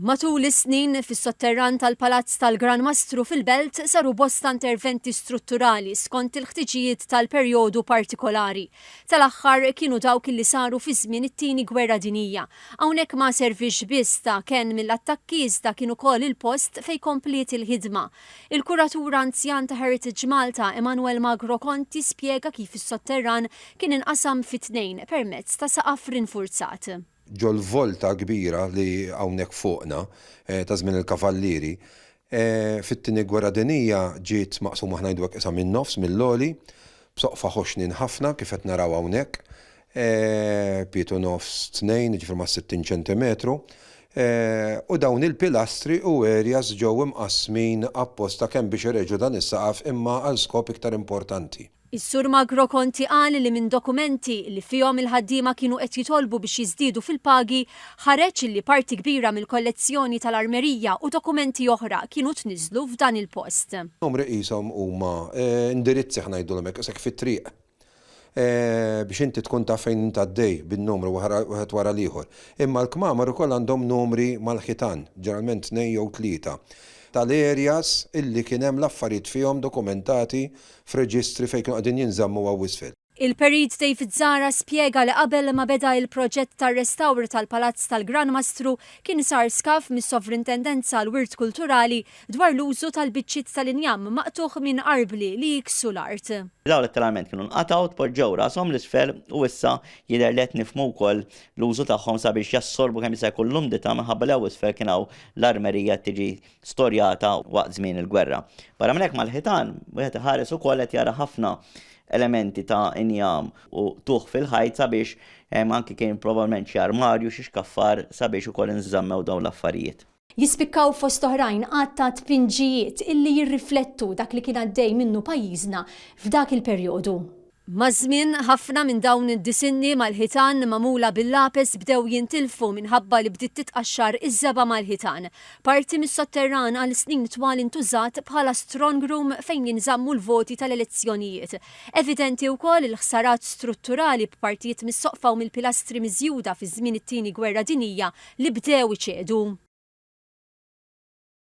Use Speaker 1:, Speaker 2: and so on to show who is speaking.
Speaker 1: Matul is-snin fis-sotterran tal-Palazz tal-Gran Mastru fil-Belt saru bosta interventi strutturali skont il-ħtiġijiet tal-perjodu partikolari. Tal-aħħar kienu dawk li saru fi żmien it-tieni Gwerra Dinjija. Hawnhekk ma servix biss ta' kien mill-attakki iżda kienu ukoll il-post fejn kompliet il-ħidma. Il-kuratur anzjan ta' Heritage Malta Emanuel Magro Conti spjega kif is-sotterran kien inqasam fit-tnejn permezz ta' saqaf rinfurzat.
Speaker 2: Ġol volta kbira li hawnhekk fuqna ta' żmien il-kavallieri. Fit-tieni Gwerra Dinjija ġiet maqsuma ħnajdu hekk isa min-nofs mill-loli, b'soqfa ħoxnin ħafna kif qed naraw hawnhekk, bietu nofs tnejn, ġifier ma' 60 ċentimetru. U dawn il-pilastri u areas ġew imqasmin apposta kemm biex ireġgħu dan is-saqaf imma għal skop iktar importanti.
Speaker 1: Is-Sur Magro Conti qal li minn dokumenti li fihom il-ħaddiema kienu qed jitolbu biex jiżdiedu fil-pagi ħareġ li parti kbira mill-kollezzjoni tal-armerija u dokumenti oħra kienu tniżlu f'dan il-post.
Speaker 2: Numri qishom huma indirizzi ħnajdulhom hekk isek fit-triq. Biex inti tkun taf fejn inti għaddej bin-numru wieħed wara l-ieħor. Imma l-kmamar ukoll għandhom numri mal-ħitan, ġeneralment 2 jew 3. Tal-areas illi kien hemm l-affarijiet fihom dokumentati f'reġistri fejn kienu qegħdin jinżammu għawisfel.
Speaker 1: Il-Perit David Zara spjega li qabel ma beda il-proġett tar-restawr tal-Palazz tal-Gran Mastru kien sar skaf mis-Sovrintendenza l-Wirt Kulturali dwar l-użu tal-biċċiet tal-injam maqtuħ minn qarbli li jiksu l-art.
Speaker 3: Dawn letteralment kienu nqatgħu tpoġġew rashom l-isfel u issa jidher li qed nifhmu wkoll l-użu tagħhom sabiex jassorbu kemm jista' jkun l-umdità minħabba li hawn isfel kien hawn l-armerija tiġi storjata waqt żmien il-gwerra. Barra minn hekk mal-ħitan wieħed iħares ukoll qed jara ħafna elementi ta' injam u tuħ fil-ħajt sabiex anke kien probabbilment xi armarju xi xkaffar sabiex ukoll inżammew dawn l-affarijiet.
Speaker 1: Jispikkaw fost oħrajn għatta tpinġijiet illi jirriflettu dak li kien għaddej minnu pajjiżna f'dak il-perjodu. Mażmien ħafna minn dawn id-disinni mal-ħitan magħmula bil-lapes bdew jintilfu minħabba li bdiet titqaxxar iż-żeba mal-ħitan. Parti mis-sotterran għal snin twal intużat bħala strong room fejn jinżammu l-voti tal-elezzjonijiet. Evidenti wkoll il-ħsarat strutturali b'partijiet mis-soqfa u mill-pilastri miżjuda fi żmien it-tieni Gwerra Dinjija li bdew iċedu.